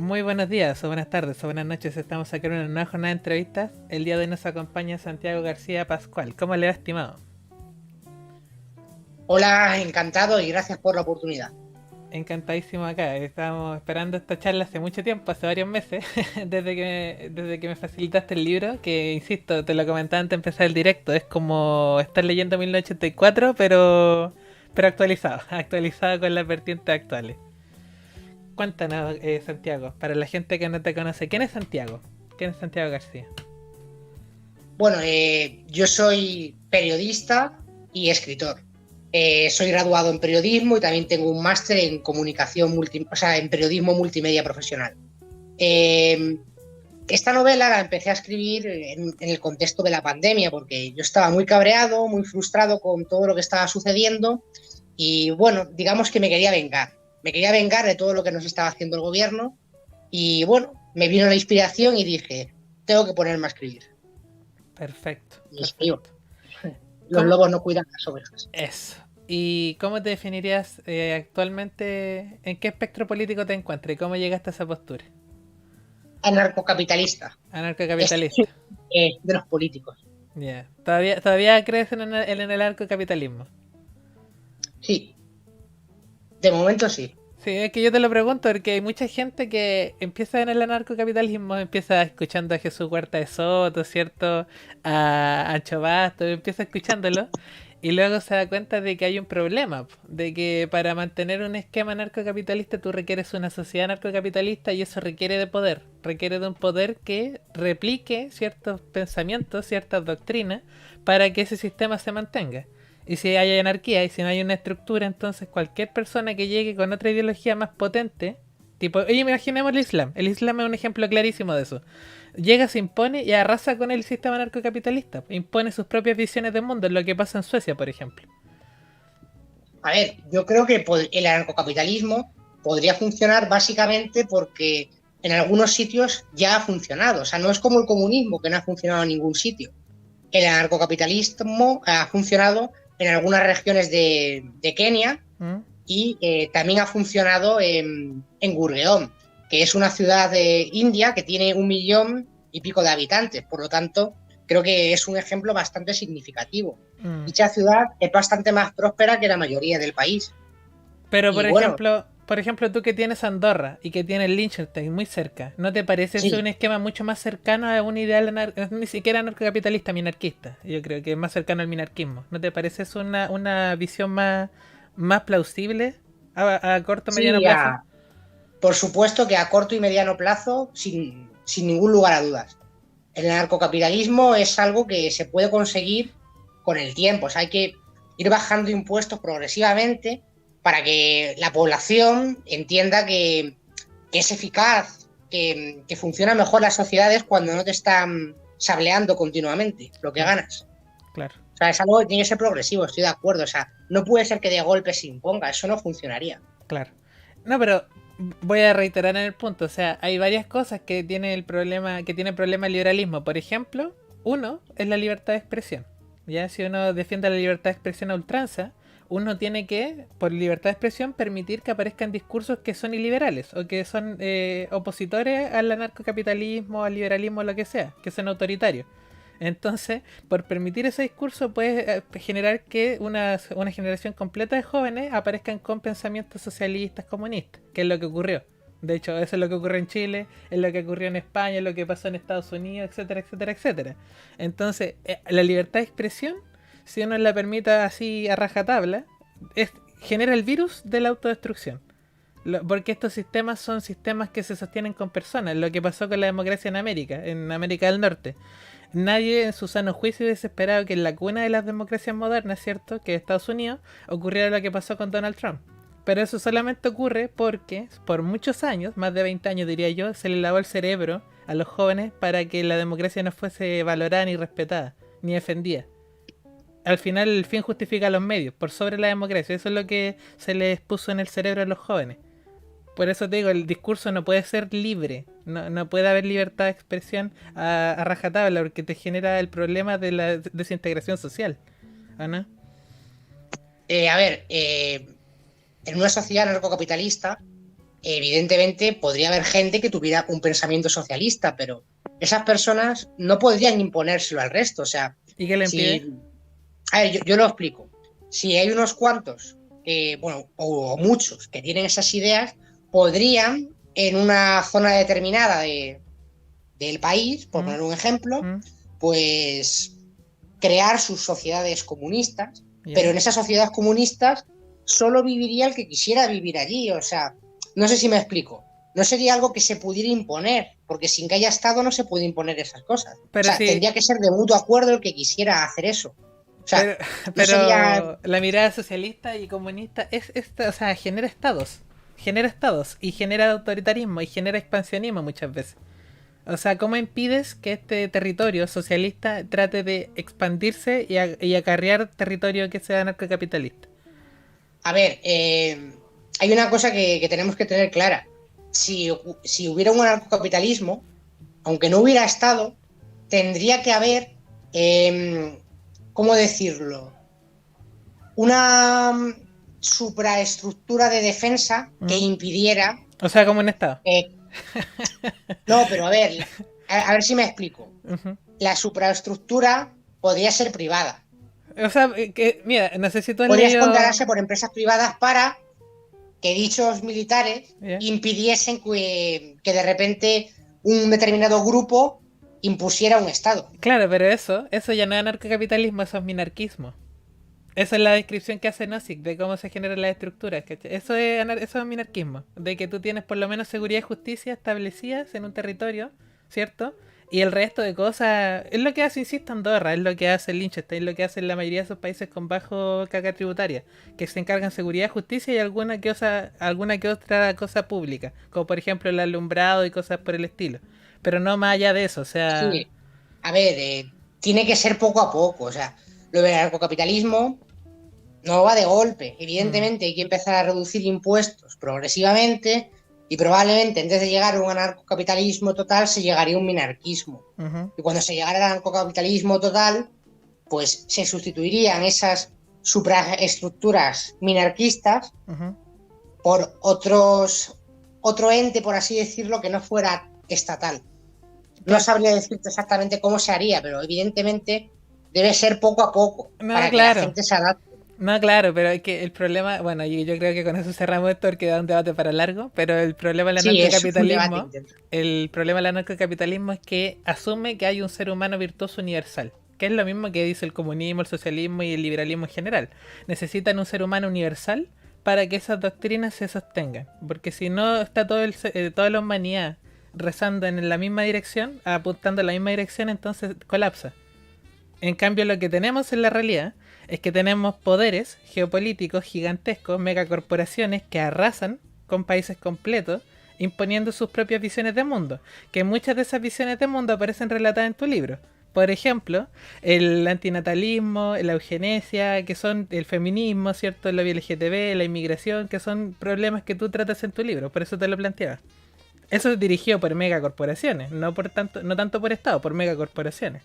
Muy buenos días, o buenas tardes, o buenas noches. Estamos aquí en una nueva jornada de entrevistas. El día de hoy nos acompaña Santiago García Pascual. ¿Cómo le va, estimado? Hola, encantado y gracias por la oportunidad. Encantadísimo acá. Estábamos esperando esta charla hace mucho tiempo, hace varios meses, desde que me facilitaste el libro, que insisto, te lo comentaba antes de empezar el directo. Es como estar leyendo 1984, pero actualizado, actualizado con las vertientes actuales. Cuéntanos, Santiago, para la gente que no te conoce, ¿quién es Santiago? ¿Quién es Santiago García? Bueno, yo soy periodista y escritor. Soy graduado en periodismo y también tengo un máster en comunicación, o sea, en periodismo multimedia profesional. Eh, Esta novela la empecé a escribir en el contexto de la pandemia porque yo estaba muy cabreado, muy frustrado con todo lo que estaba sucediendo y bueno, digamos que me quería vengar. Me quería vengar de todo lo que nos estaba haciendo el gobierno y bueno, me vino la inspiración y dije, tengo que ponerme a escribir. Perfecto, Y escribo. perfecto. Los ¿Cómo? lobos no cuidan las ovejas. Eso. ¿Y cómo te definirías actualmente? ¿En qué espectro político te encuentras y cómo llegaste a esa postura? Anarcocapitalista. Anarcocapitalista. Estoy de los políticos. Ya. ¿Todavía crees en el anarcocapitalismo? Sí, de momento sí. Sí, es que yo te lo pregunto porque hay mucha gente que empieza en el anarcocapitalismo, empieza escuchando a Jesús Huerta de Soto, ¿cierto? A Ancho Bastos, empieza escuchándolo y luego se da cuenta de que hay un problema, de que para mantener un esquema anarcocapitalista tú requieres una sociedad anarcocapitalista y eso requiere de poder, requiere de un poder que replique ciertos pensamientos, ciertas doctrinas para que ese sistema se mantenga. Y si hay anarquía y si no hay una estructura, entonces cualquier persona que llegue con otra ideología más potente, tipo, oye, imaginemos el Islam. El Islam es un ejemplo clarísimo de eso. Llega, se impone y arrasa con el sistema anarcocapitalista. Impone sus propias visiones de mundo, es lo que pasa en Suecia, por ejemplo. A ver, yo creo que el anarcocapitalismo podría funcionar básicamente porque en algunos sitios ya ha funcionado. O sea, no es como el comunismo, que no ha funcionado en ningún sitio. El anarcocapitalismo ha funcionado en algunas regiones de Kenia ¿Mm? y también ha funcionado en Gurgaon, que es una ciudad de India que tiene 1 millón y pico de habitantes. Por lo tanto, creo que es un ejemplo bastante significativo. Mm. Dicha ciudad es bastante más próspera que la mayoría del país. Pero Y bueno, por ejemplo, tú que tienes Andorra y que tienes Liechtenstein muy cerca, ¿no te parece ese un sí, esquema mucho más cercano a un ideal ni siquiera anarcocapitalista, minarquista? Yo creo que es más cercano al minarquismo. ¿No te parece eso una visión más plausible a corto o mediano sí, plazo? por supuesto que a corto y mediano plazo, sin ningún lugar a dudas. El anarcocapitalismo es algo que se puede conseguir con el tiempo. O sea, hay que ir bajando impuestos progresivamente para que la población entienda que es eficaz, que funcionan mejor las sociedades cuando no te están sableando continuamente lo que Claro, ganas. claro, O sea, es algo que tiene que ser progresivo, estoy de acuerdo. O sea, no puede ser que de golpe se imponga, eso no funcionaría. claro. No, pero voy a reiterar en el punto. O sea, hay varias cosas que tiene el liberalismo. Por ejemplo, uno es la libertad de expresión. Ya, si uno defiende la libertad de expresión a ultranza, uno tiene que, por libertad de expresión, permitir que aparezcan discursos que son iliberales o que son opositores al anarcocapitalismo, al liberalismo, lo que sea, que son autoritarios. Entonces, por permitir ese discurso, puede generar que una generación completa de jóvenes aparezcan con pensamientos socialistas, comunistas, que es lo que ocurrió. De hecho, eso es lo que ocurrió en Chile, es lo que ocurrió en España, es lo que pasó en Estados Unidos, etcétera, etcétera, etcétera. Entonces, la libertad de expresión, si uno la permite así a rajatabla, genera el virus de la autodestrucción. Porque estos sistemas son sistemas que se sostienen con personas, lo que pasó con la democracia en América del Norte. Nadie en su sano juicio hubiese esperado que en la cuna de las democracias modernas, ¿cierto? Que es Estados Unidos, ocurriera lo que pasó con Donald Trump. Pero eso solamente ocurre porque por muchos años, más de 20 años diría yo, se le lavó el cerebro a los jóvenes para que la democracia no fuese valorada ni respetada, ni defendida. Al final el fin justifica los medios, por sobre la democracia. Eso es lo que se les puso en el cerebro a los jóvenes. Por eso te digo, el discurso no puede ser libre. No puede haber libertad de expresión a rajatabla porque te genera el problema de la desintegración social. ¿O no? A ver, en una sociedad anarcocapitalista, evidentemente podría haber gente que tuviera un pensamiento socialista, pero esas personas no podrían imponérselo al resto. O sea, ¿Y qué le impide? si... A ver, yo lo explico. Si hay unos cuantos, bueno, o muchos que tienen esas ideas, podrían en una zona determinada del país, por ¿Mm? poner un ejemplo, ¿Mm? pues crear sus sociedades comunistas, pero ¿Ya? en esas sociedades comunistas solo viviría el que quisiera vivir allí. O sea, no sé si me explico. No sería algo que se pudiera imponer, porque sin que haya Estado no se puede imponer esas cosas. O Pero sea, sí, tendría que ser de mutuo acuerdo el que quisiera hacer eso. O sea, pero, no sería... pero la mirada socialista y comunista es esta, o sea, genera estados y genera autoritarismo y genera expansionismo muchas veces. O sea, ¿cómo impides que este territorio socialista trate de expandirse y acarrear territorio que sea narcocapitalista? A ver, hay una cosa que tenemos que tener clara. Si hubiera un anarcocapitalismo, aunque no hubiera Estado, tendría que haber, ¿cómo decirlo? Una supraestructura de defensa que ¿Mm? impidiera... O sea, como un estado. eh, no, pero a ver si me explico. Ujú. La supraestructura podría ser privada. O sea, mira, no sé si tú has Podrías leído... controlarse por empresas privadas para que dichos militares ¿Ya? impidiesen que de repente un determinado grupo impusiera un Estado. Claro, pero eso ya no es anarcocapitalismo, eso es minarquismo. Esa es la descripción que hace Nozick de cómo se generan las estructuras, ¿cachai? Eso es minarquismo, de que tú tienes por lo menos seguridad y justicia establecidas en un territorio, ¿cierto? Y el resto de cosas es lo que hace, insisto, Andorra, es lo que hace Liechtenstein, es lo que hacen la mayoría de esos países con bajo carga tributaria, que se encargan de seguridad, justicia y alguna que otra cosa pública, como por ejemplo el alumbrado y cosas por el estilo. Pero no más allá de eso, o sea... Sí, a ver, tiene que ser poco a poco. O sea, lo del anarcocapitalismo no va de golpe. mm, Evidentemente hay que empezar a reducir impuestos progresivamente y probablemente antes de llegar a un anarcocapitalismo total se llegaría a un minarquismo. ujú, Y cuando se llegara al anarcocapitalismo total, pues se sustituirían esas supraestructuras minarquistas ujú. por otro ente, por así decirlo, que no fuera estatal. No Claro. sabría decirte exactamente cómo se haría, pero evidentemente debe ser poco a poco No, para que la claro. gente se adapte. No, claro, pero es que el problema, bueno, yo creo que con eso cerramos esto porque da un debate para largo, pero el problema del Sí, es un debate anarcocapitalismo, intenso. el problema del anarcocapitalismo es que asume que hay un ser humano virtuoso universal, que es lo mismo que dice el comunismo, el socialismo y el liberalismo en general. Necesitan un ser humano universal para que esas doctrinas se sostengan, porque si no está toda la humanidad rezando en la misma dirección, apuntando en la misma dirección, entonces colapsa. En cambio, lo que tenemos en la realidad es que tenemos poderes geopolíticos gigantescos, megacorporaciones que arrasan con países completos, imponiendo sus propias visiones de mundo, que muchas de esas visiones de mundo aparecen relatadas en tu libro. Por ejemplo, el antinatalismo, la eugenesia, que son el feminismo, ¿cierto? La LGTB, la inmigración, que son problemas que tú tratas en tu libro, por eso te lo planteaba. Eso es dirigido por megacorporaciones, no tanto por Estado, por megacorporaciones.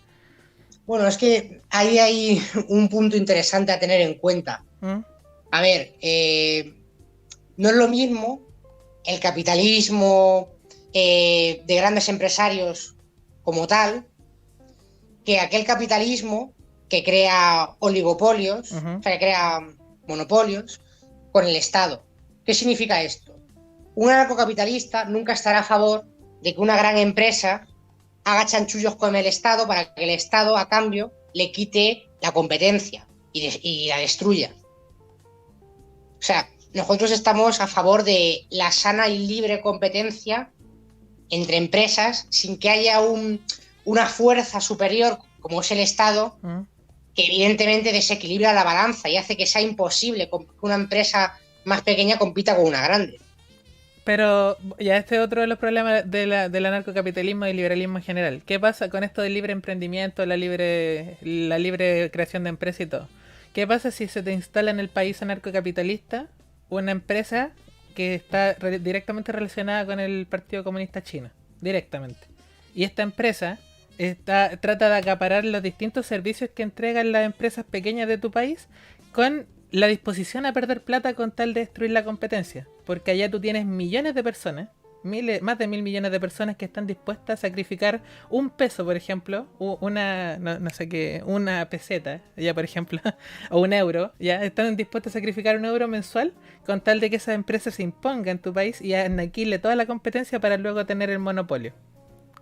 Bueno, es que ahí hay un punto interesante a tener en cuenta. ¿Mm? A ver, no es lo mismo el capitalismo de grandes empresarios como tal que aquel capitalismo que crea oligopolios, o Ujú. sea, que crea monopolios con el Estado. ¿Qué significa esto? Un anarcocapitalista nunca estará a favor de que una gran empresa haga chanchullos con el Estado para que el Estado, a cambio, le quite la competencia y la destruya. O sea, nosotros estamos a favor de la sana y libre competencia entre empresas sin que haya una fuerza superior como es el Estado ¿Mm? que evidentemente desequilibra la balanza y hace que sea imposible que una empresa más pequeña compita con una grande. Pero ya este es otro de los problemas del anarcocapitalismo y el liberalismo en general. ¿Qué pasa con esto del libre emprendimiento, la libre creación de empresas y todo? ¿Qué pasa si se te instala en el país anarcocapitalista una empresa que está directamente relacionada con el Partido Comunista Chino? Directamente. Y esta empresa trata de acaparar los distintos servicios que entregan las empresas pequeñas de tu país con la disposición a perder plata con tal de destruir la competencia. Porque allá tú tienes millones de personas, más de 1.000 millones de personas que están dispuestas a sacrificar un peso, por ejemplo, no sé qué, una peseta, ya por ejemplo, o un euro, ya están dispuestos a sacrificar un euro mensual con tal de que esa empresa se imponga en tu país y aniquile toda la competencia para luego tener el monopolio.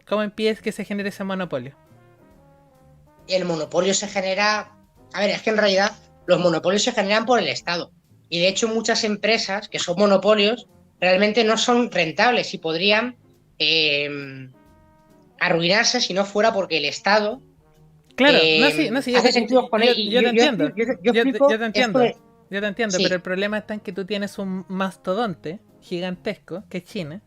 ¿Cómo empieza que se genere ese monopolio? El monopolio se genera... A ver, es que en realidad los monopolios se generan por el Estado. Y de hecho muchas empresas que son monopolios realmente no son rentables y podrían arruinarse si no fuera porque el Estado Claro, no, sí, no, sí, hace sentido con él. yo te entiendo. Yo explico Yo te esto entiendo. Yo te entiendo, sí. pero el problema está en que tú tienes un mastodonte gigantesco, que es China,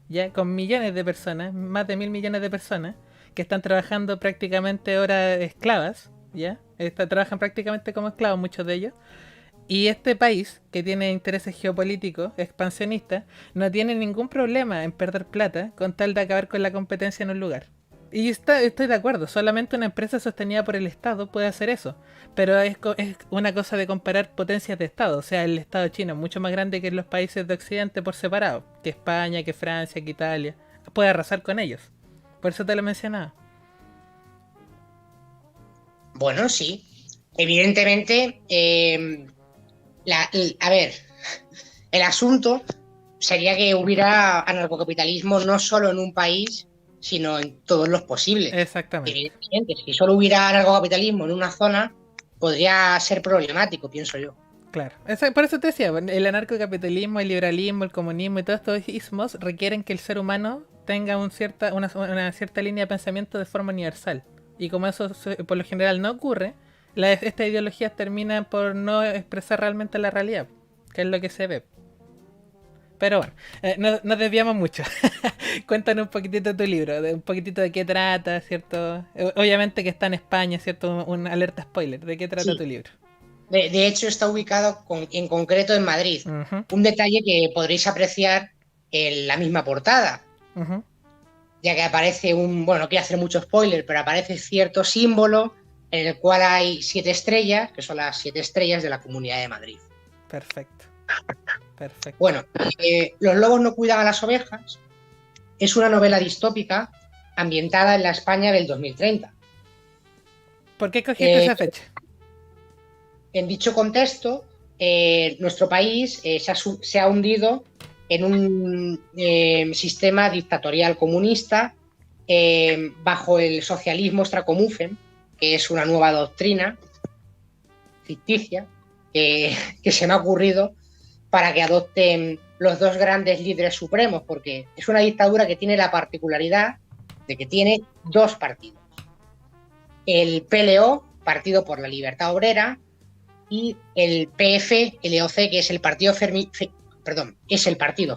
ya con millones de personas, más de 1.000 millones de personas, que están trabajando prácticamente horas esclavas, ya, trabajan prácticamente como esclavos muchos de ellos, y este país, que tiene intereses geopolíticos expansionistas, no tiene ningún problema en perder plata con tal de acabar con la competencia en un lugar. Y estoy de acuerdo, solamente una empresa sostenida por el Estado puede hacer eso. Pero es una cosa de comparar potencias de Estado. O sea, el Estado chino es mucho más grande que los países de Occidente por separado. Que España, que Francia, que Italia. Puede arrasar con ellos. Por eso te lo mencionaba. Bueno, sí. Evidentemente, a ver, el asunto sería que hubiera anarcocapitalismo no solo en un país, sino en todos los posibles. Exactamente. Evidentemente, si solo hubiera anarcocapitalismo en una zona, podría ser problemático, pienso yo. Claro. Por eso te decía, el anarcocapitalismo, el liberalismo, el comunismo y todos estos ismos requieren que el ser humano tenga una cierta línea de pensamiento de forma universal. Y como eso por lo general no ocurre, estas ideologías terminan por no expresar realmente la realidad, que es lo que se ve. Pero bueno, nos desviamos mucho. Cuéntanos un poquitito de tu libro, un poquitito de qué trata, ¿cierto? Obviamente que está en España, ¿cierto? Una alerta spoiler. ¿De qué trata tu Sí. libro? De hecho, está ubicado en concreto en Madrid. Uh-huh. Un detalle que podréis apreciar en la misma portada, Uh-huh. ya que aparece bueno, no quiero hacer mucho spoiler, pero aparece cierto símbolo en el cual hay 7 estrellas, que son las 7 estrellas de la Comunidad de Madrid. Perfecto. Perfecto. Bueno, Los lobos no cuidan a las ovejas es una novela distópica ambientada en la España del 2030. ¿Por qué escogiste esa fecha? En dicho contexto, nuestro país se ha hundido en un sistema dictatorial comunista bajo el socialismo extracomufen, que es una nueva doctrina ficticia que se me ha ocurrido para que adopten los dos grandes líderes supremos, porque es una dictadura que tiene la particularidad de que tiene 2 partidos. El PLO, Partido por la Libertad Obrera, y el PFLOC, que es el Partido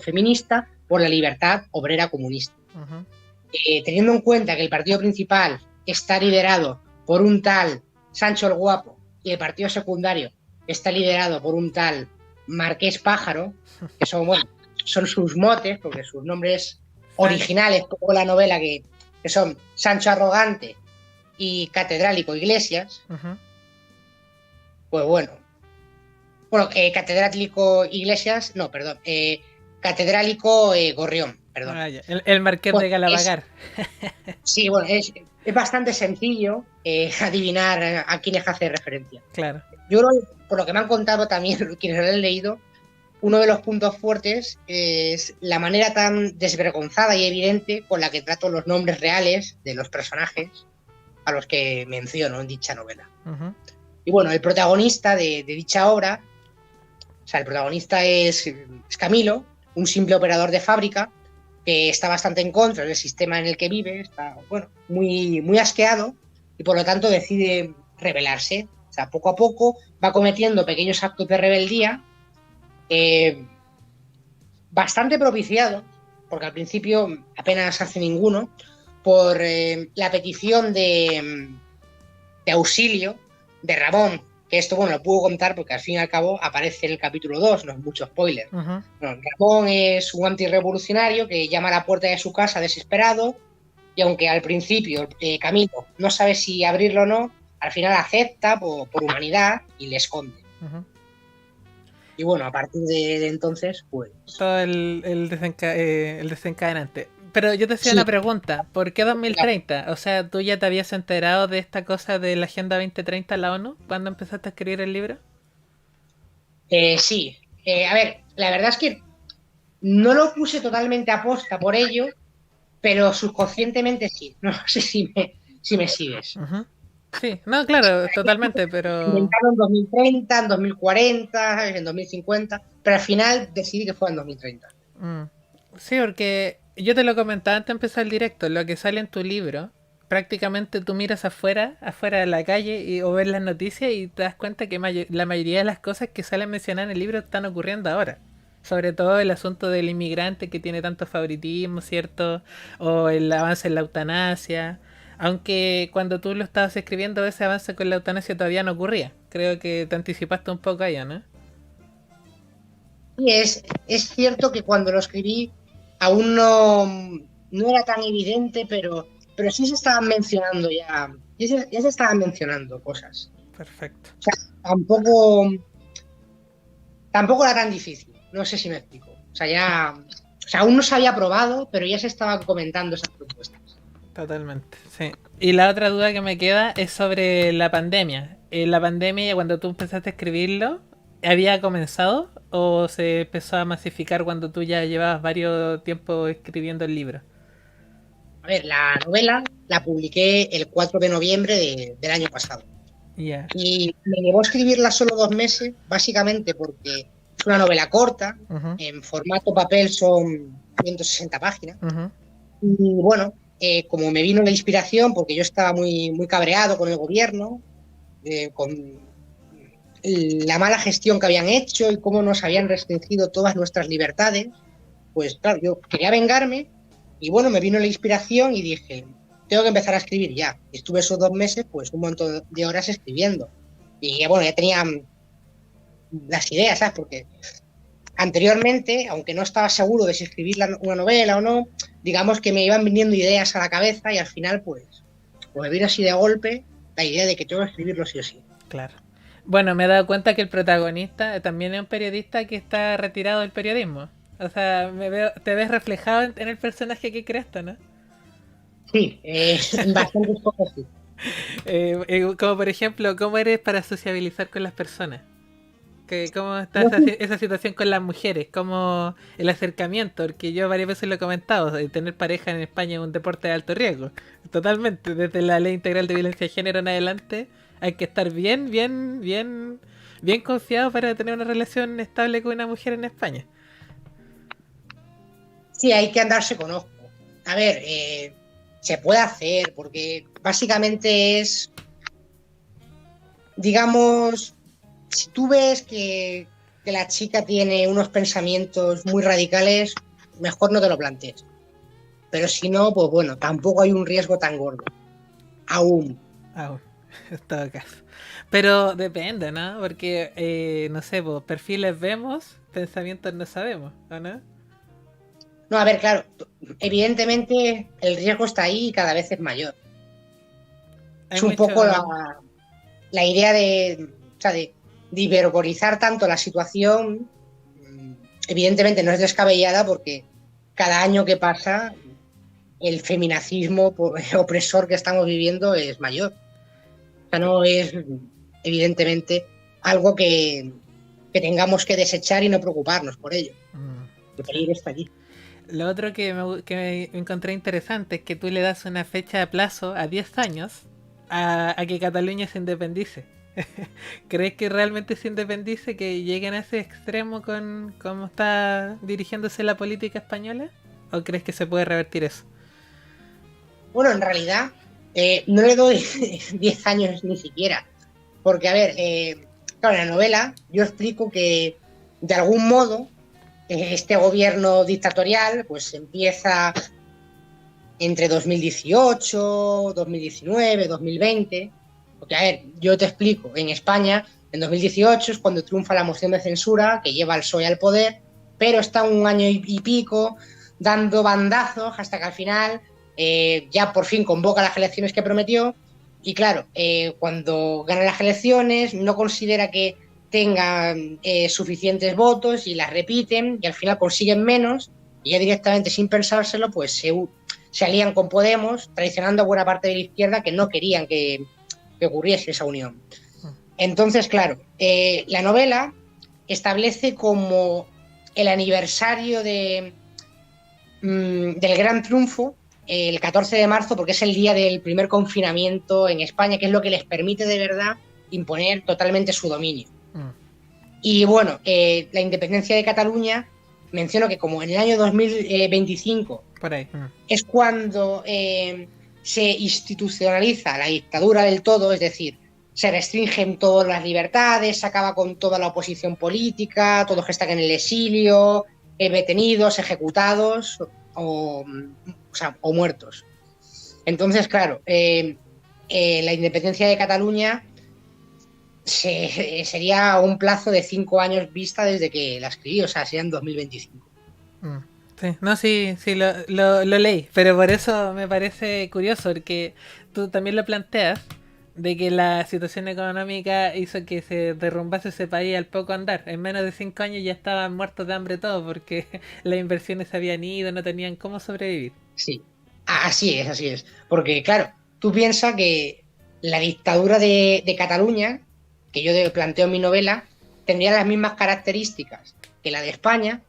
Feminista por la Libertad Obrera Comunista. Uh-huh. Teniendo en cuenta que el partido principal está liderado por un tal Sancho el Guapo y el partido secundario está liderado por un tal Marqués Pájaro, que son sus motes, porque sus nombres originales, como la novela, que son Sancho Arrogante y Catedrálico Iglesias. Uh-huh. Pues Catedrálico Iglesias, no, perdón, Catedrálico Gorrión, perdón. Ah, el Marqués de Galapagar. Sí, bueno, es bastante sencillo adivinar a quiénes hace referencia. Claro. Yo creo, por lo que me han contado también quienes lo han leído, uno de los puntos fuertes es la manera tan desvergonzada y evidente con la que trato los nombres reales de los personajes a los que menciono en dicha novela. Uh-huh. Y bueno, el protagonista de dicha obra, o sea, el protagonista es Camilo, un simple operador de fábrica que está bastante en contra del sistema en el que vive, está, muy, muy asqueado y por lo tanto decide rebelarse. O sea, poco a poco va cometiendo pequeños actos de rebeldía, bastante propiciado, porque al principio apenas hace ninguno, por la petición de auxilio de Ramón, que esto, lo puedo contar porque al fin y al cabo aparece en el capítulo 2, no es mucho spoiler. Uh-huh. Ramón es un antirrevolucionario que llama a la puerta de su casa desesperado y aunque al principio Camilo no sabe si abrirlo o no, al final acepta por humanidad y le esconde. Uh-huh. Y bueno, a partir de entonces, pues Todo el desencadenante. Pero yo te hacía sí, una pregunta, ¿por qué 2030? O sea, ¿tú ya te habías enterado de esta cosa de la Agenda 2030 en la ONU cuando empezaste a escribir el libro? sí. A ver, la verdad es que no lo puse totalmente a posta por ello, pero subconscientemente sí. No sé si me sigues. Ujú. Sí, no, claro, totalmente, pero... Inventaron en 2030, en 2040, ¿sabes? En 2050, pero al final decidí que fue en 2030. mm. Sí, porque yo te lo comentaba antes de empezar el directo, lo que sale en tu libro, prácticamente tú miras afuera de la calle o ves las noticias y te das cuenta que la mayoría de las cosas que salen mencionadas en el libro están ocurriendo ahora. Sobre todo el asunto del inmigrante que tiene tanto favoritismo, ¿cierto? O el avance en la eutanasia. Aunque cuando tú lo estabas escribiendo, ese avance con la eutanasia todavía no ocurría. Creo que te anticipaste un poco a ello, ¿no? Y es cierto que cuando lo escribí aún no era tan evidente, pero sí se estaban mencionando ya se estaban mencionando cosas. Perfecto. O sea, tampoco era tan difícil, no sé si me explico. O sea, aún no se había aprobado, pero ya se estaban comentando esas propuestas. Totalmente, sí. Y la otra duda que me queda es sobre la pandemia. ¿La pandemia, cuando tú empezaste a escribirlo, había comenzado o se empezó a masificar cuando tú ya llevabas varios tiempo escribiendo el libro? A ver, la novela la publiqué el 4 de noviembre del año pasado. Ya. Y me llevó a escribirla solo 2 meses, básicamente porque es una novela corta, Ujú, en formato papel son 160 páginas. ujú, Y bueno, como me vino la inspiración, porque yo estaba muy, muy cabreado con el gobierno, con la mala gestión que habían hecho y cómo nos habían restringido todas nuestras libertades, pues claro, yo quería vengarme y bueno, me vino la inspiración y dije, tengo que empezar a escribir ya. Y estuve esos 2 meses, pues un montón de horas escribiendo. Y bueno, ya tenía las ideas, ¿sabes? Porque anteriormente, aunque no estaba seguro de si escribir una novela o no, digamos que me iban viniendo ideas a la cabeza y al final, pues me vino así de golpe la idea de que tengo que escribirlo sí o sí. claro. Bueno, me he dado cuenta que el protagonista también es un periodista que está retirado del periodismo. O sea, te ves reflejado en el personaje que creaste, ¿no? Sí, bastantes cosas sí. Como por ejemplo, ¿cómo eres para sociabilizar con las personas? ¿Cómo está No sé, esa situación con las mujeres? ¿Cómo el acercamiento? Porque yo varias veces lo he comentado, tener pareja en España es un deporte de alto riesgo. Totalmente, desde la ley integral de violencia de género en adelante, hay que estar bien confiado para tener una relación estable con una mujer en España. sí, hay que andarse con ojo. A ver, se puede hacer porque básicamente es, digamos, si tú ves que la chica tiene unos pensamientos muy radicales, mejor no te lo plantees. Pero si no, pues bueno, tampoco hay un riesgo tan gordo. Aún. Aún, en todo caso. Pero depende, ¿no? Porque, no sé, pues, perfiles vemos, pensamientos no sabemos, ¿o no? No, a ver, claro, evidentemente el riesgo está ahí y cada vez es mayor. Hay Es un poco mucho... la idea de hiperbolizar tanto la situación. Evidentemente no es descabellada porque cada año que pasa el feminacismo opresor que estamos viviendo es mayor. O sea, no es evidentemente algo que tengamos que desechar y no preocuparnos por ello. El Sí. peligro está allí. Lo otro que me encontré interesante es que tú le das una fecha de plazo a 10 años a que Cataluña se independice. ¿Crees que realmente se independice, que lleguen a ese extremo con cómo está dirigiéndose la política española? ¿O crees que se puede revertir eso? Bueno, en realidad no le doy 10 años ni siquiera. Porque, a ver, claro, en la novela yo explico que de algún modo este gobierno dictatorial pues empieza entre 2018, 2019, 2020. Porque, a ver, yo te explico, en España, en 2018 es cuando triunfa la moción de censura que lleva al PSOE al poder, pero está un año y pico dando bandazos hasta que al final ya por fin convoca las elecciones que prometió. Y claro, cuando gana las elecciones no considera que tengan suficientes votos y las repiten y al final consiguen menos y ya directamente sin pensárselo pues se alían con Podemos, traicionando a buena parte de la izquierda que no querían que ocurriese esa unión. Entonces, claro, la novela establece como el aniversario del gran triunfo el 14 de marzo, porque es el día del primer confinamiento en España, que es lo que les permite de verdad imponer totalmente su dominio. Y bueno, la independencia de Cataluña, menciono que como en el año 2025 Por ahí. es cuando se institucionaliza la dictadura del todo, es decir, se restringen todas las libertades, se acaba con toda la oposición política, todos que están en el exilio, detenidos, ejecutados o muertos. Entonces, claro, la independencia de Cataluña sería un plazo de 5 años vista desde que la escribí, o sea, sería en 2025. Sí, no, sí, lo leí, pero por eso me parece curioso, porque tú también lo planteas, de que la situación económica hizo que se derrumbase ese país al poco andar. En menos de 5 años ya estaban muertos de hambre todos, porque las inversiones se habían ido, no tenían cómo sobrevivir. Sí, así es. Porque, claro, tú piensas que la dictadura de Cataluña, que yo planteo en mi novela, tendría las mismas características que la de España,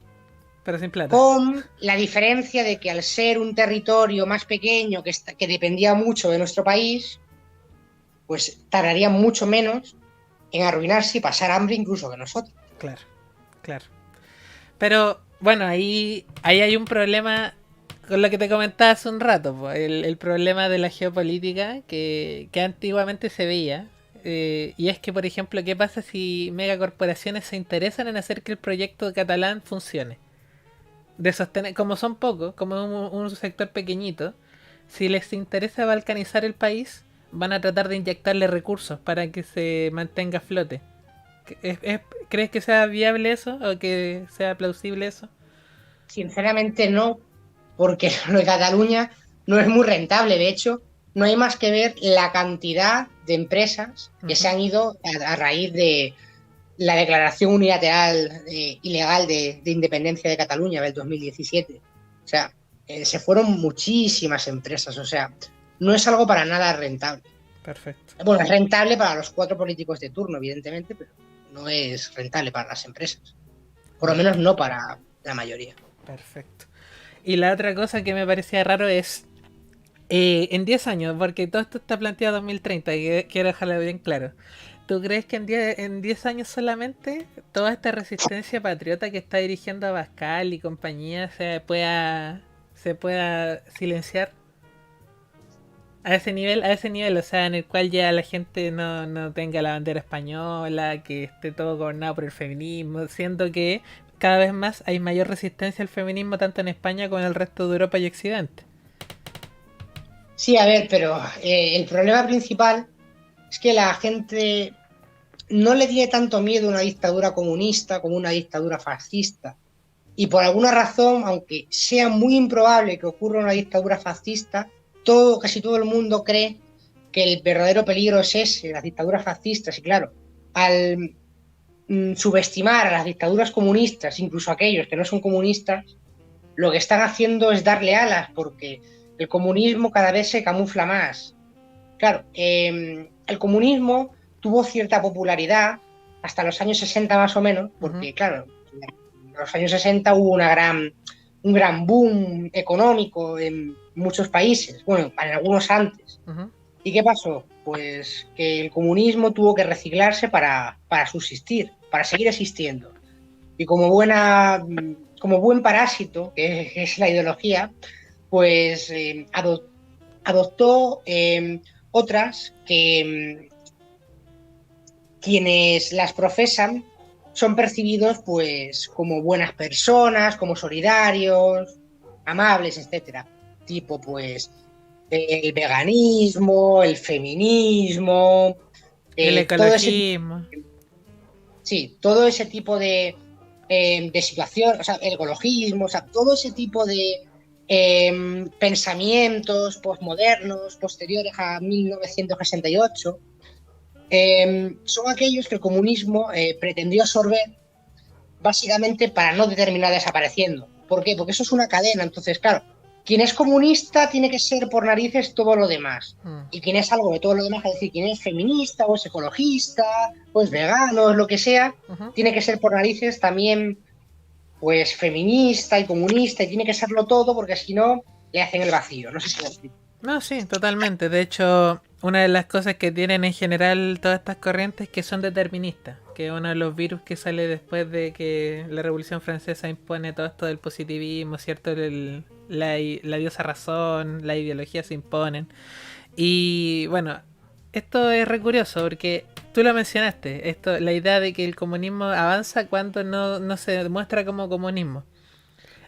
Pero sin plata. con la diferencia de que al ser un territorio más pequeño que dependía mucho de nuestro país, pues tardaría mucho menos en arruinarse y pasar hambre incluso que nosotros. Claro, claro. Pero bueno, ahí hay un problema con lo que te comentaba hace un rato, pues, el problema de la geopolítica que antiguamente se veía. Y es que, por ejemplo, ¿qué pasa si megacorporaciones se interesan en hacer que el proyecto catalán funcione? De sostener, como son pocos, como un sector pequeñito, si les interesa balcanizar el país, van a tratar de inyectarle recursos para que se mantenga a flote. ¿Crees que sea viable eso o que sea plausible eso? Sinceramente no, porque lo de Cataluña no es muy rentable. De hecho, no hay más que ver la cantidad de empresas que se han ido a raíz de la declaración unilateral ilegal de independencia de Cataluña del 2017. O sea, se fueron muchísimas empresas. O sea, no es algo para nada rentable. Perfecto. Bueno, es rentable para los 4 políticos de turno, evidentemente, pero no es rentable para las empresas. Por lo menos no para la mayoría. Perfecto. Y la otra cosa que me parecía raro es en 10 años, porque todo esto está planteado en 2030 y quiero dejarlo bien claro. ¿Tú crees que en 10 años solamente toda esta resistencia patriota que está dirigiendo a Abascal y compañía se pueda silenciar? A ese nivel, o sea, en el cual ya la gente no tenga la bandera española, que esté todo gobernado por el feminismo, siendo que cada vez más hay mayor resistencia al feminismo tanto en España como en el resto de Europa y Occidente. Sí, a ver, pero el problema principal es que la gente no le tiene tanto miedo a una dictadura comunista como una dictadura fascista. Y por alguna razón, aunque sea muy improbable que ocurra una dictadura fascista, casi todo el mundo cree que el verdadero peligro es ese, las dictaduras fascistas. Y claro, al subestimar a las dictaduras comunistas, incluso aquellos que no son comunistas, lo que están haciendo es darle alas, porque el comunismo cada vez se camufla más. Claro, el comunismo tuvo cierta popularidad hasta los años 60 más o menos, porque claro, en los años 60 hubo un gran boom económico en muchos países, bueno, en algunos antes. ¿Y qué pasó? Pues que el comunismo tuvo que reciclarse para subsistir, para seguir existiendo. Y como buen parásito, que es la ideología, pues adoptó otras que quienes las profesan son percibidos pues como buenas personas, como solidarios, amables, etcétera. Tipo pues el veganismo, el feminismo, El ecologismo. Todo ese tipo de situación, o sea, el ecologismo, o sea, todo ese tipo de pensamientos postmodernos posteriores a 1968 Son aquellos que el comunismo pretendió absorber básicamente para no terminar desapareciendo. ¿Por qué? Porque eso es una cadena. Entonces, claro, quien es comunista tiene que ser por narices todo lo demás. Y quien es algo de todo lo demás, es decir, quien es feminista o es ecologista o es vegano o es lo que sea, tiene que ser por narices también pues feminista y comunista y tiene que serlo todo porque si no le hacen el vacío. No sé si lo explico. No, sí, totalmente. De hecho, una de las cosas que tienen en general todas estas corrientes es que son deterministas, que es uno de los virus que sale después de que la Revolución Francesa impone todo esto del positivismo, ¿cierto? La diosa razón, la ideología se imponen. Y bueno, esto es re curioso porque tú lo mencionaste, la idea de que el comunismo avanza cuando no se demuestra como comunismo.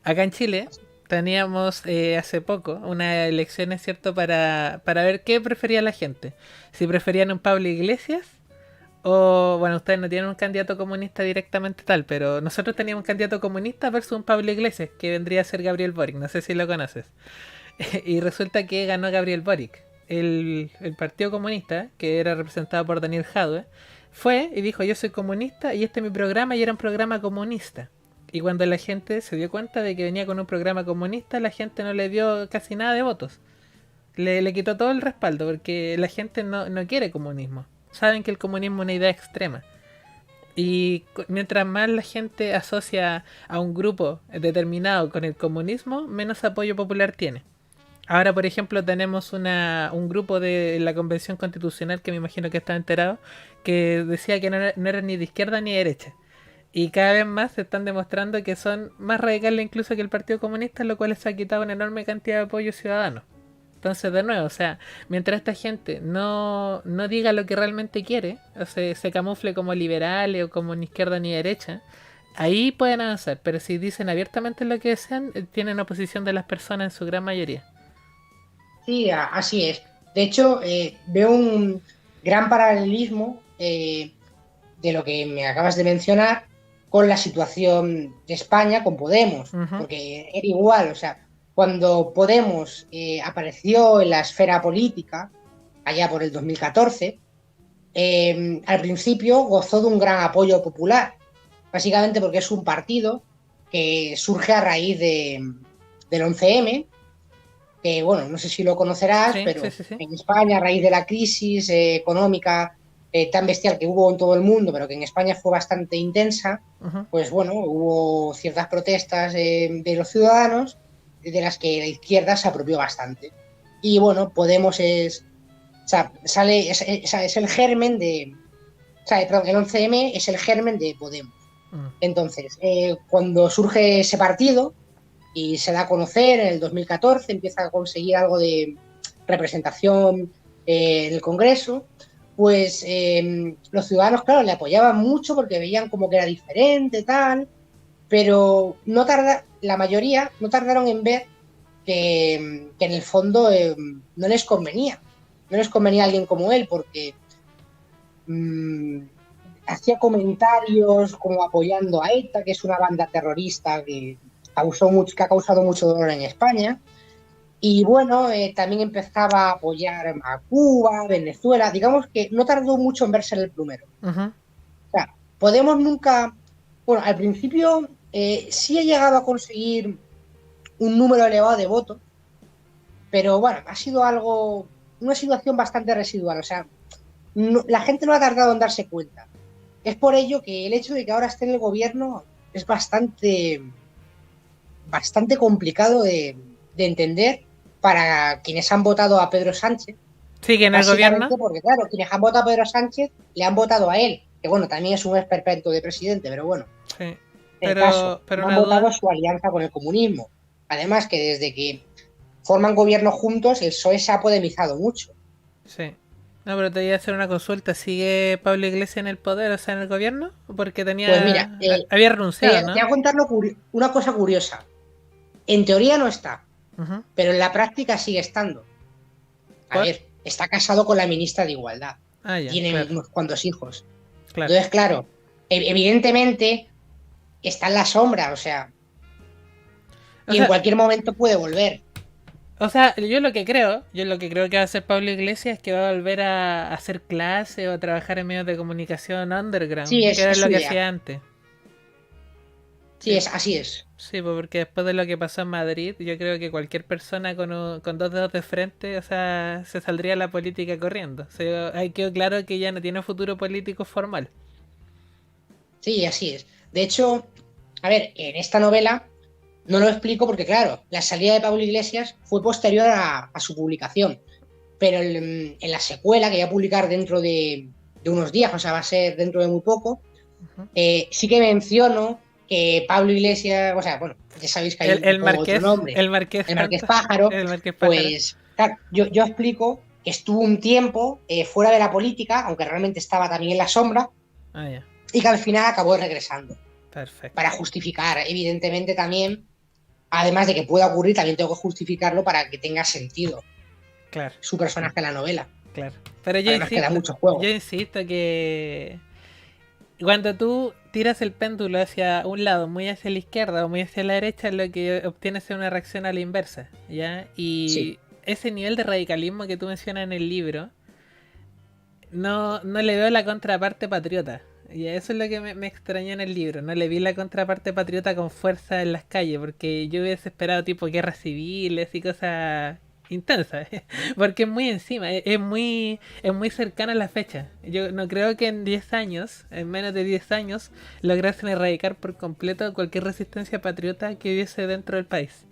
Acá en Chile teníamos hace poco unas elecciones, ¿cierto? Para ver qué prefería la gente. Si preferían un Pablo Iglesias o, bueno, ustedes no tienen un candidato comunista directamente tal, pero nosotros teníamos un candidato comunista versus un Pablo Iglesias, que vendría a ser Gabriel Boric, no sé si lo conoces. Y resulta que ganó Gabriel Boric. El Partido Comunista, que era representado por Daniel Jadwe, fue y dijo: yo soy comunista y este es mi programa, y era un programa comunista. Y cuando la gente se dio cuenta de que venía con un programa comunista, la gente no le dio casi nada de votos. Le quitó todo el respaldo porque la gente no quiere comunismo. Saben que el comunismo es una idea extrema. Y mientras más la gente asocia a un grupo determinado con el comunismo, menos apoyo popular tiene. Ahora, por ejemplo, tenemos un grupo de la Convención Constitucional, que me imagino que está enterado, que decía que no era ni de izquierda ni de derecha. Y cada vez más se están demostrando que son más radicales incluso que el Partido Comunista, lo cual les ha quitado una enorme cantidad de apoyo ciudadano. Entonces, de nuevo, o sea, mientras esta gente no diga lo que realmente quiere, o se camufle como liberales o como ni izquierda ni derecha, ahí pueden avanzar. Pero si dicen abiertamente lo que desean, tienen oposición de las personas en su gran mayoría. Sí, así es. De hecho, veo un gran paralelismo de lo que me acabas de mencionar con la situación de España con Podemos, Ujú. porque era igual, o sea, cuando Podemos apareció en la esfera política, allá por el 2014, al principio gozó de un gran apoyo popular, básicamente porque es un partido que surge a raíz del 11M, que bueno, no sé si lo conocerás, Sí, sí, pero sí, sí. en España, a raíz de la crisis económica tan bestial que hubo en todo el mundo, pero que en España fue bastante intensa, Ujú. pues bueno, hubo ciertas protestas de los ciudadanos, de las que la izquierda se apropió bastante. Y bueno, Podemos o sea, es el germen o sea, perdón, el 11M es el germen de Podemos. Mm. Entonces, cuando surge ese partido, y se da a conocer en el 2014, empieza a conseguir algo de representación en el Congreso, pues los ciudadanos, claro, le apoyaban mucho porque veían como que era diferente, tal, pero la mayoría no tardaron en ver que en el fondo no les convenía alguien como él, porque mmm, hacía comentarios como apoyando a ETA, que es una banda terrorista que ha causado mucho dolor en España. Y bueno, también empezaba a apoyar a Cuba, Venezuela. Digamos que no tardó mucho en verse el plumero. Ujú. O sea, Podemos nunca. Bueno, al principio sí ha llegado a conseguir un número elevado de votos, pero bueno, ha sido una situación bastante residual. O sea, la gente no ha tardado en darse cuenta. Es por ello que el hecho de que ahora esté en el gobierno es bastante complicado de entender para quienes han votado a Pedro Sánchez, ¿Sigue en el básicamente gobierno? porque, claro, quienes han votado a Pedro Sánchez le han votado a él, que bueno, también es un esperpento de presidente, pero bueno, Sí. en el caso, Pero no han una votado a duda. su alianza con el comunismo. Además que desde que forman gobierno juntos, el PSOE se ha podemizado mucho. Sí. No, pero te voy a hacer una consulta. ¿Sigue Pablo Iglesias en el poder, o sea, en el gobierno? Porque Pues mira, había renunciado, te voy ¿no? a contar una cosa curiosa. En teoría no está, Ujú. pero en la práctica sigue estando. A ¿Por? ver, está casado con la ministra de Igualdad. Ah, ya, Tienen claro, unos cuantos hijos. claro. Entonces, claro, evidentemente está en la sombra, o sea, O y en sea, cualquier momento puede volver. O sea, yo lo que creo que va a hacer Pablo Iglesias es que va a volver a hacer clases o a trabajar en medios de comunicación Sí, underground, que era es lo su que idea. hacía antes. Sí, Sí, así es. sí, pues porque después de lo que pasó en Madrid, yo creo que cualquier persona con dos dedos de frente, o sea, se saldría a la política corriendo. O sea, ahí quedó claro que ya no tiene futuro político formal. Sí, así es. De hecho, a ver, en esta novela no lo explico porque, claro, la salida de Pablo Iglesias fue posterior a su publicación. Pero en la secuela, que voy a publicar dentro de unos días, o sea, va a ser dentro de muy poco, Ujú. sí que menciono que Pablo Iglesias, o sea, bueno, ya sabéis que hay un tipo otro nombre, El Marqués el Marqués Alto, Pájaro, el Marqués Pájaro. pues, claro, yo explico que estuvo un tiempo fuera de la política, aunque realmente estaba también en la sombra, Ah, ya, y que al final acabó regresando, para perfecto. justificar, evidentemente también, además de que pueda ocurrir, también tengo que justificarlo para que tenga sentido Claro, su personaje en la novela, claro. Pero para que nos queda mucho juego. yo insisto que cuando tú tiras el péndulo hacia un lado, muy hacia la izquierda o muy hacia la derecha, lo que obtienes es una reacción a la inversa, ¿ya? Sí. Y ese nivel de radicalismo que tú mencionas en el libro, no le veo la contraparte patriota. Y eso es lo que me extrañó en el libro. No le vi la contraparte patriota con fuerza en las calles, porque yo hubiese esperado tipo guerras civiles y cosas intensas. Porque es muy encima, es muy cercana a la fecha. Yo no creo que en 10 años, en menos de 10 años, lograsen erradicar por completo cualquier resistencia patriota que hubiese dentro del país.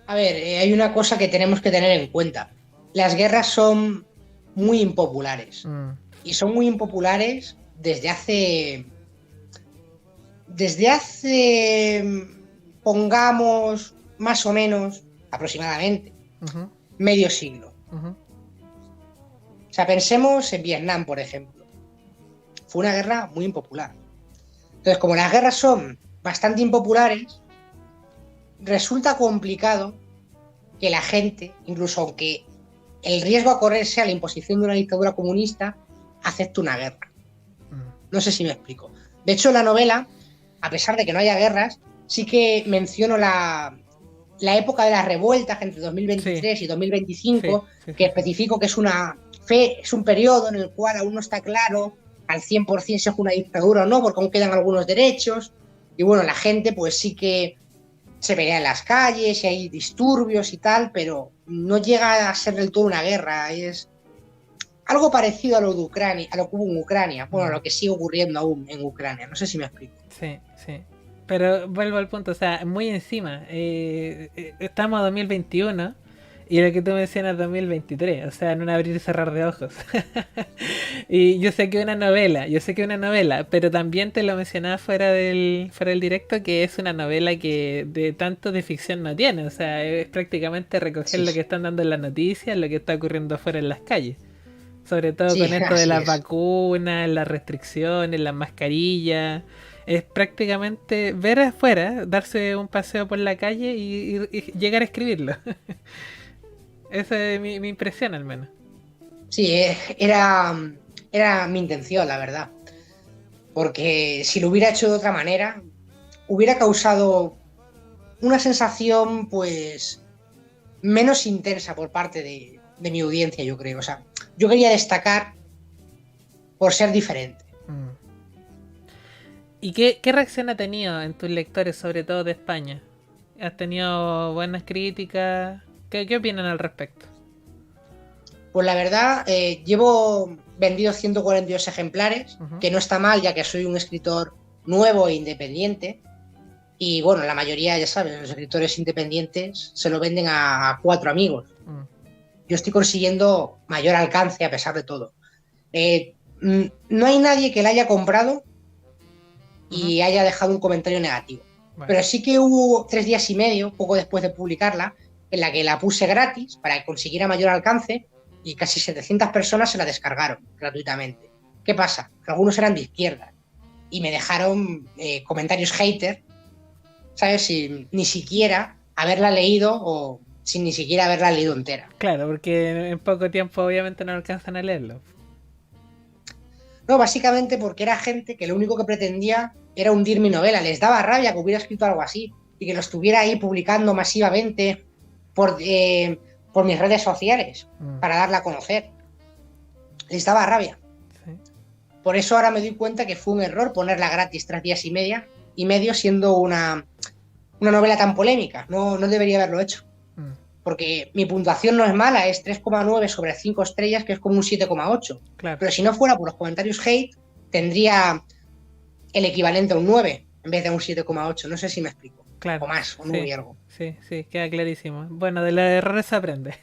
A ver, hay una cosa que tenemos que tener en cuenta. Las guerras son muy impopulares. Mm, Y son muy impopulares desde hace, pongamos, más o menos, aproximadamente, ujú, medio siglo. ujú, O sea, pensemos en Vietnam, por ejemplo. Fue una guerra muy impopular. Entonces, como las guerras son bastante impopulares, resulta complicado que la gente, incluso aunque el riesgo a correr sea la imposición de una dictadura comunista, acepte una guerra. mm. No sé si me explico. De hecho, en la novela, a pesar de que no haya guerras, sí que menciono la época de las revueltas entre Sí, 2023 y sí, 2025, sí, que sí, sí. especifico que es un periodo en el cual aún no está claro al 100% si es una dictadura o no, porque aún quedan algunos derechos. Y bueno, la gente pues sí que se pelea en las calles y hay disturbios y tal, pero no llega a ser del todo una guerra. Es algo parecido a lo de Ucrania, a lo que hubo en Ucrania, bueno, a Mm. lo que sigue ocurriendo aún en Ucrania. No sé si me explico. Sí, sí. Pero vuelvo al punto, o sea, muy encima. Estamos a 2021 y lo que tú mencionas 2023, o sea, en un abrir y cerrar de ojos. Y yo sé que es una novela, yo sé que es una novela, pero también te lo mencionaba fuera del directo que es una novela que de tanto de ficción no tiene, o sea, es prácticamente recoger Sí, lo que están dando en las noticias, lo que está ocurriendo afuera en las calles. Sobre todo sí, con esto de así las es. vacunas, las restricciones, las mascarillas. Es prácticamente ver afuera, darse un paseo por la calle y llegar a escribirlo. Esa es mi impresión al menos. Sí, era mi intención, la verdad. Porque si lo hubiera hecho de otra manera, hubiera causado una sensación, pues, menos intensa por parte de mi audiencia, yo creo. O sea, yo quería destacar por ser diferente. Mm. ¿Y qué reacción ha tenido en tus lectores, sobre todo de España? ¿Has tenido buenas críticas? ¿Qué opinan al respecto? Pues la verdad, llevo vendidos 142 ejemplares, Ujú, que no está mal, ya que soy un escritor nuevo e independiente. Y bueno, la mayoría, ya saben, los escritores independientes se lo venden a cuatro amigos. mm, Yo estoy consiguiendo mayor alcance a pesar de todo. No hay nadie que la haya comprado ujú. y haya dejado un comentario negativo. Bueno, Pero sí que hubo 3 días y medio, poco después de publicarla, en la que la puse gratis para que consiguiera mayor alcance y casi 700 personas se la descargaron gratuitamente. ¿Qué pasa? Que algunos eran de izquierda y me dejaron comentarios hater, ¿sabes? Sin ni siquiera haberla leído o sin ni siquiera haberla leído entera. claro, porque en poco tiempo obviamente no alcanzan a leerlo. No, básicamente porque era gente que lo único que pretendía era hundir mi novela. Les daba rabia que hubiera escrito algo así y que lo estuviera ahí publicando masivamente. por mis redes sociales Mm, para darla a conocer. Les daba rabia. sí. Por eso ahora me doy cuenta que fue un error ponerla gratis 3 días y medio siendo una novela tan polémica. No, no debería haberlo hecho. Mm, Porque mi puntuación no es mala, es 3,9 sobre 5 estrellas, que es como un 7,8. claro. Pero si no fuera por los comentarios hate, tendría el equivalente a un 9 en vez de un 7,8. No sé si me explico. Claro, O más, o 9 sí, y algo. sí, sí, queda clarísimo. Bueno, de los errores se aprende.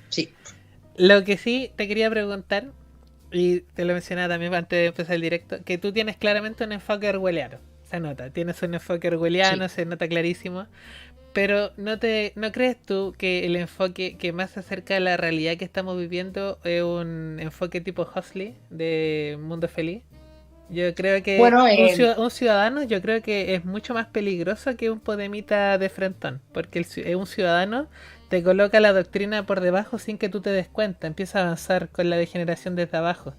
Sí, Lo que sí te quería preguntar, y te lo mencionaba también antes de empezar el directo, que tú tienes claramente un enfoque orwelliano. Se nota, tienes un enfoque orwelliano, sí. se nota clarísimo. Pero ¿no crees tú que el enfoque que más se acerca a la realidad que estamos viviendo es un enfoque tipo Huxley de Mundo Feliz? Yo creo que Bueno, un ciudadano, yo creo que es mucho más peligroso que un podemita de frentón, porque un ciudadano te coloca la doctrina por debajo sin que tú te des cuenta, empieza a avanzar con la degeneración desde abajo,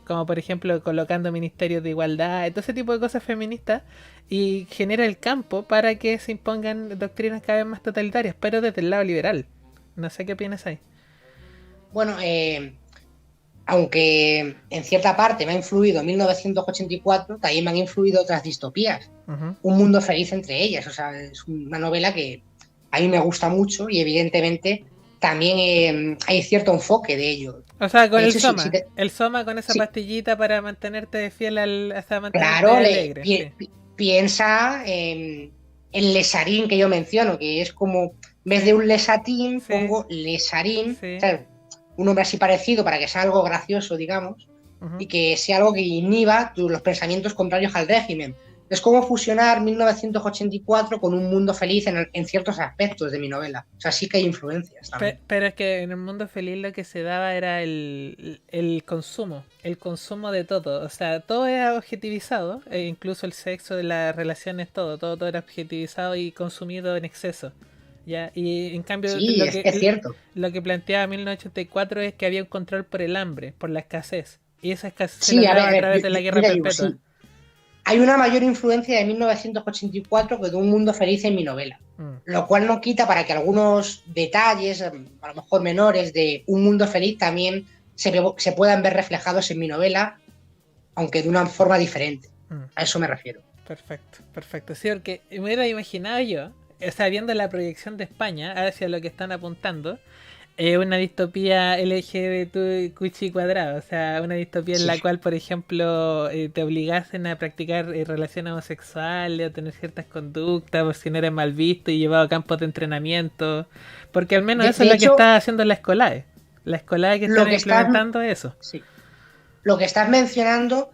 como por ejemplo colocando ministerios de igualdad, todo ese tipo de cosas feministas, y genera el campo para que se impongan doctrinas cada vez más totalitarias, pero desde el lado liberal. No sé qué opinas ahí. bueno, aunque en cierta parte me ha influido 1984, también me han influido otras distopías. Ujú. Un mundo feliz entre ellas. O sea, es una novela que a mí me gusta mucho y evidentemente también hay cierto enfoque de ello. O sea, con De hecho, si el soma con esa si- pastillita para mantenerte fiel hasta mantenerte claro, alegre, sí. piensa en el lesarín que yo menciono, que es como, en vez de Sí, un lesatín, sí, pongo lesarín, sí. ¿sabes? Un nombre así parecido para que sea algo gracioso, digamos, Ujú. y que sea algo que inhiba los pensamientos contrarios al régimen. Es como fusionar 1984 con un mundo feliz en ciertos aspectos de mi novela. O sea, sí que hay influencias también. Pero es que en el mundo feliz lo que se daba era el consumo de todo. O sea, todo era objetivizado, incluso el sexo de las relaciones, todo era objetivizado y consumido en exceso. ¿Ya? Y en cambio, Sí, es cierto. lo que planteaba 1984 es que había un control por el hambre, por la escasez. Y esa escasez se Sí, lograba a ver, través de la yo guerra te digo, perpetua. sí. Hay una mayor influencia de 1984 que de un mundo feliz en mi novela. Mm. Lo cual no quita para que algunos detalles, a lo mejor menores, de un mundo feliz también se puedan ver reflejados en mi novela, aunque de una forma diferente. Mm. A eso me refiero. Perfecto, perfecto. Sí, porque me hubiera imaginado yo, o sea, viendo la proyección de España hacia lo que están apuntando, una distopía LGBT cuchi cuadrado, o sea, una distopía en Sí, la cual, por ejemplo, te obligasen a practicar relaciones homosexuales o tener ciertas conductas, por si no eres mal visto y llevado a campos de entrenamiento, porque al menos eso es de lo que hecho, está haciendo la Escolae. La Escolae que lo están que estás, implementando eso. sí, lo que estás mencionando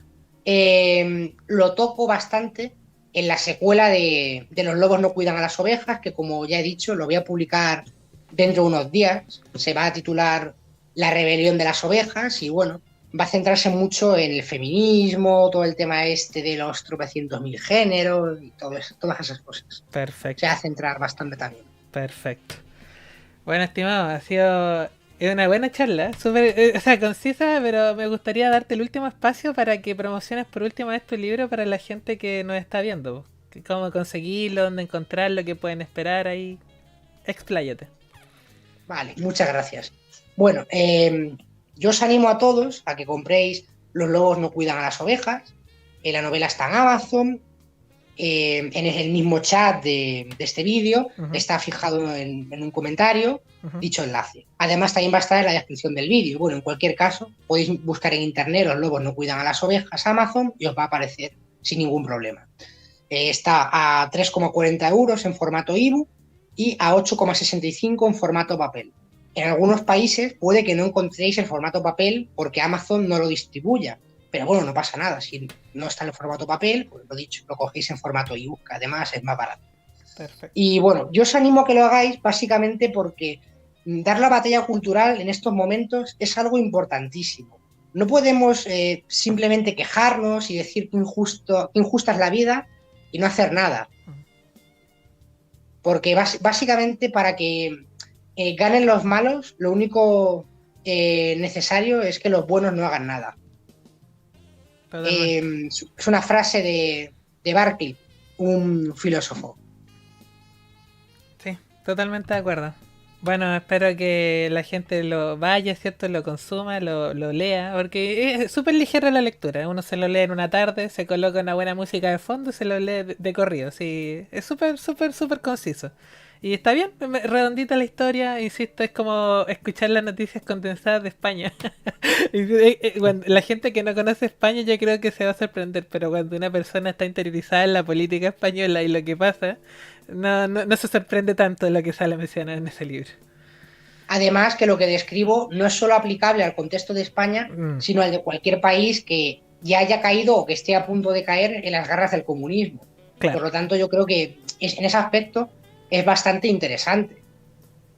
lo toco bastante en la secuela de Los lobos no cuidan a las ovejas, que como ya he dicho, lo voy a publicar dentro de unos días. Se va a titular La rebelión de las ovejas y bueno, va a centrarse mucho en el feminismo, todo el tema este de los tropecientos mil géneros y todo eso, todas esas cosas. Se va Perfecto, a centrar bastante también. perfecto. Bueno, estimado, ha sido una buena charla, o sea, concisa, pero me gustaría darte el último espacio para que promociones por última vez tu libro para la gente que nos está viendo. Cómo conseguirlo, dónde encontrarlo, qué pueden esperar ahí. Expláyate. Vale, muchas gracias. Bueno, yo os animo a todos a que compréis Los lobos no cuidan a las ovejas. La novela está en Amazon. En el mismo chat de este vídeo Ujú, está fijado en un comentario ujú. dicho enlace. Además, también va a estar en la descripción del vídeo. Bueno, en cualquier caso, podéis buscar en internet Los lobos no cuidan a las ovejas Amazon y os va a aparecer sin ningún problema. Está a 3,40 € en formato ebook y a 8,65 en formato papel. En algunos países puede que no encontréis el formato papel porque Amazon no lo distribuya, pero bueno, no pasa nada. Si no está en el formato papel, pues lo dicho, lo cogéis en formato ebook, que además es más barato. Perfecto. Y bueno, yo os animo a que lo hagáis básicamente porque dar la batalla cultural en estos momentos es algo importantísimo. No podemos simplemente quejarnos y decir que injusta es la vida y no hacer nada. Porque básicamente para que ganen los malos, lo único necesario es que los buenos no hagan nada. Totalmente. Es una frase de Berkeley, un filósofo. Sí, Totalmente de acuerdo. Bueno, espero que la gente lo vaya, ¿cierto? Lo consuma, lo lea, porque es súper ligera la lectura. Uno se lo lee en una tarde, se coloca una buena música de fondo y se lo lee de corrido. Sí, es súper, súper, súper conciso. Y está bien, redondita la historia, insisto, es como escuchar las noticias condensadas de España. La gente que no conoce España yo creo que se va a sorprender, pero cuando una persona está interiorizada en la política española y lo que pasa, no se sorprende tanto de lo que sale mencionado en ese libro. Además, que lo que describo no es solo aplicable al contexto de España, Mm, sino al de cualquier país que ya haya caído o que esté a punto de caer en las garras del comunismo. Por claro, lo tanto, yo creo que en ese aspecto es bastante interesante.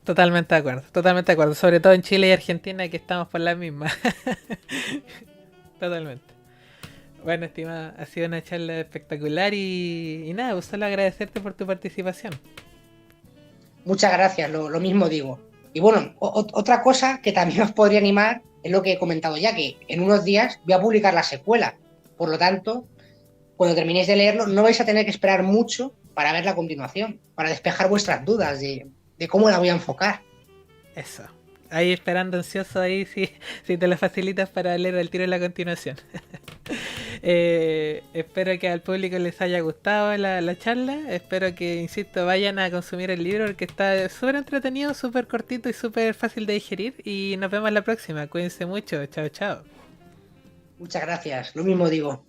totalmente de acuerdo, totalmente de acuerdo. Sobre todo en Chile y Argentina que estamos por la misma. Totalmente. Bueno, estimado, ha sido una charla espectacular y nada, pues solo agradecerte por tu participación. Muchas gracias, lo mismo digo. Y bueno, otra cosa que también os podría animar es lo que he comentado ya, que en unos días voy a publicar la secuela. Por lo tanto, cuando terminéis de leerlo, no vais a tener que esperar mucho para ver la continuación, para despejar vuestras dudas de cómo la voy a enfocar. Eso. Ahí esperando ansioso ahí si te lo facilitas para leer el tiro en la continuación. Espero que al público les haya gustado la charla. Espero que, insisto, vayan a consumir el libro porque está súper entretenido, súper cortito y súper fácil de digerir. Y nos vemos la próxima. Cuídense mucho. Chao, chao. Muchas gracias, lo mismo digo.